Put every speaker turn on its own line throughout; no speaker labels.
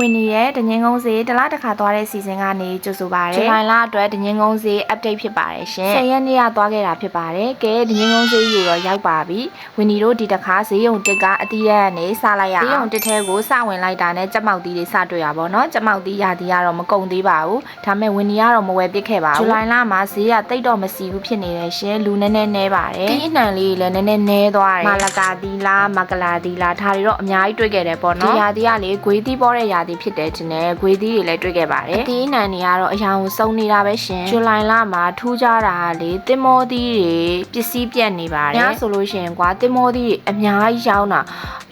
ဝင်နေရဲ့တငင်းကုန်းဈေးတလားတစ်ခါသွားတဲ့စီစဉ်ကနေကြိုဆိုပါရစေ။ဇူလိုင်လအတွက်တငင်းကုန်းဈေး update ဖြစ်ပါတယ်ရှင်။10ရက်နေ့ကသွားခဲ့တာဖြစ်ပါတယ်။ကဲတငင်းကုန်းဈေးကြီးတော့ရောက်ပါပြီ။ဝင်နေတို့ဒီတစ်ခါဈေးရုံတစ်ကအတီးရက်ကနေစလိုက်ရအောင်။ဈေးရုံတစ်ထဲကိုစဝင်လိုက်တာနဲ့ကြက်မောက်တီးတွေစတွေ့ရပါတော့။ကြက်မောက်တီးရာတီးကတော့မကုန်သေးပါဘူး။ဒါပေမဲ့ဝင်နေကတော့မဝယ်ပစ်ခဲ့ပါဘူး။ဇူလိုင်လမှာဈေးကတိတ်တော့မစီဘူးဖြစ်နေတယ်ရှင်။လူနည်းနည်းနဲပါတယ်။တီးအနှံလေးလည်းနည်းနည်းနဲသွားတယ်။မာလကာတီးလားမကလာတီးလားဒါတွေတော့အများကြီးတွေ့ခဲ့တယ်ပေါ့နော်။ဒီရာတီးကလေဂွေးတီးပေါ်တဲ့ရာတီးဖြစ်တယ်တင်တယ်။ဂွေးသီးတွေလည်းတွေ့ခဲ့ပါတယ်။အသီးအနှံတွေကတော့အယောင်စုံနေတာပဲရှင်။ဇူလိုင်လမှာထူးခြားတာလေတင်မောသီးတွေပစ္စည်းပြတ်နေပါတယ်။ညဆိုလို့ရှိရင်ကွာတင်မောသီးတွေအများကြီးရောင်းတာ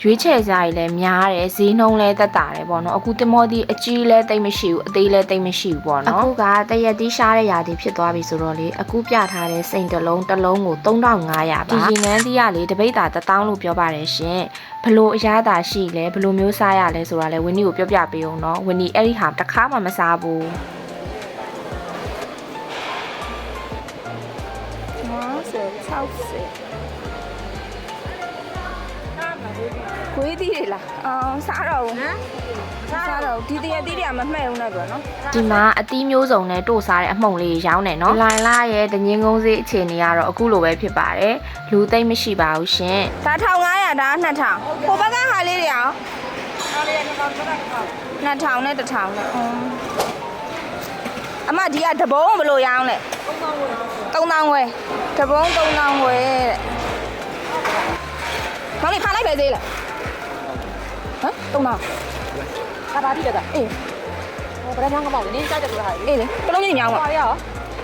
ရွေးချယ်စားတွေလည်းများတယ်ဈေးနှုန်းလည်းသက်သာတယ်ပေါ့နော်။အခုတင်မောသီးအကြီးလည်းတိတ်မရှိဘူးအသေးလည်းတိတ်မရှိဘူးပေါ့နော်။အခုကတရက်သီးရှားတဲ့ရာသီဖြစ်သွားပြီဆိုတော့လေအခုပြထားတဲ့စိန်တစ်လုံးကို3500ပါ။ဒီရင်ငန်းသီးကလေတပိတ်တာ1000လို့ပြောပါတယ်ရှင်။ဘလို့အရသာရှိလဲဘလို့မျိုးစားရလဲဆိုတာလဲဝင်းနီကိုပြောပြပေးအောင်နော်ဝင်းနီအဲ့ဒီဟာတစ်ခါမှမစားဘူး
ခွေးသီးတွေလားစားတော့ဘူးစားတော့ဒီတရက်သီးတွေကမမှဲ့ဘူးနဲ့ပြောနော်
ဒီမှာအသီးမျိုးစုံနဲ့တို့စားတဲ့အမှုန့်လေးရောင်းနေနော်လိုင်လာရဲ့တငင်းကုန်းစေးအခြေအနေကတော့အခုလိုပဲဖြစ်ပါတယ်လူသိမ့်မရှိပါဘူးရှင်
ဒါ1500ဒါ2000ဟိုဘက်ကဟာလေးတွေအောင်2000နဲ့1000နဲ့အမဒီကတဘုံဘယ်လိုရောင်းလဲ3000ဝယ်တဘုံ3000ဝယ်တဲ့မောင်လေးခါလိုက်ပဲသေးလားဟမ်3000ကာဘာတိတက်ကအေးဟိုဗရက်ချောင်းကပေါ့လေနင်းကြိုက်တယ်ဆိုတာဟာအေးလေတစ်လုံးကြီးညောင်းပါရ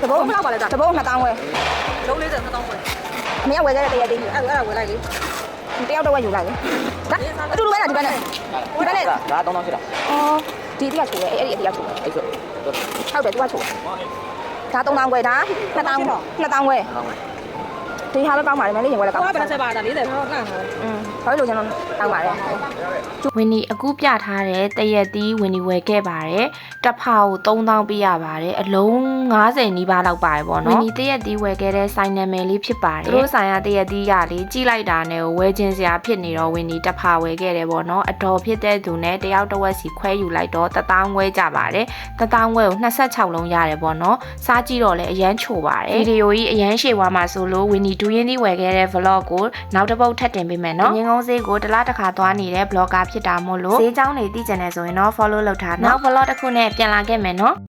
တဘုံဘယ်လောက်ပါလဲတဘုံ2000ဝယ်လုံး40 2000ဝယ်အမေကဝယ်ကြတဲ့တရက်သေးအဲ့ဒါဝယ်လိုက်လေတယောက်တော့ဝယ်ယူလိုက်လေဒါအတူတူပဲလားဒီဘက်နဲ့ဒီဘက်နဲ့
ဒါ3000ရှိတာ
အော်ဒီတယောက်ချိုးတယ်အဲ့ဒီတယောက်ချိုးတယ်
အဲ့ဆို
ဟုတ်တယ်သူကချိုးဒါ3000ဝယ်ဒါ2000ဝယ်ဒီဟာလည်းကောင်းပါလေမလေးရင်ဝယ်လည်းကောင်းပါဘယ်နဲ့ဆက်ပါတာ40တော့နှံ့ပါဘာလို့ကျွန်တော်တောင်းပါလဲ
ဝင်းနီအခုပြထားတဲ့တရက်သီးဝင်းနီဝယ်ခဲ့ပါတယ်တစ်ဖာကို3000ပေးရပါတယ်အလုံး90နီးပါးလောက်ပါတယ်ပေါ့နော်ဝင်းနီတရက်သီးဝယ်ခဲ့တဲ့ဆိုင်နာမည်လေးဖြစ်ပါတယ်သူတို့ဆိုင်ကတရက်သီးရလေးကြီးလိုက်တာနဲ့ဝယ်ခြင်းစရာဖြစ်နေတော့ဝင်းနီတစ်ဖာဝယ်ခဲ့တယ်ပေါ့နော်အတော်ဖြစ်တဲ့သူနဲ့တယောက်တစ်ဝက်စီခွဲယူလိုက်တော့1000ဝဲကြပါတယ်1000ဝဲကို26လုံးရတယ်ပေါ့နော်စားကြည့်တော့လည်းအရန်ချိုပါတယ်ဗီဒီယိုကြီးအရန်ရှည်သွားမှာဆိုလို့ဝင်းနီဒူးရင်းသီးဝယ်ခဲ့တဲ့ vlog ကိုနောက်တစ်ပုတ်ထပ်တင်ပေးမယ်နော်ငင်းကုန်းစေးကိုတစ်လားတစ်ခါသွားနေတဲ့ blogger ဖြစ်တာမို့လို့ဈေးကြောင်းတွေသိကြတယ်ဆိုရင်တော့ follow လုပ်ထားနောက် vlog တစ်ခုနဲ့ပြန်လာခဲ့မယ်နော်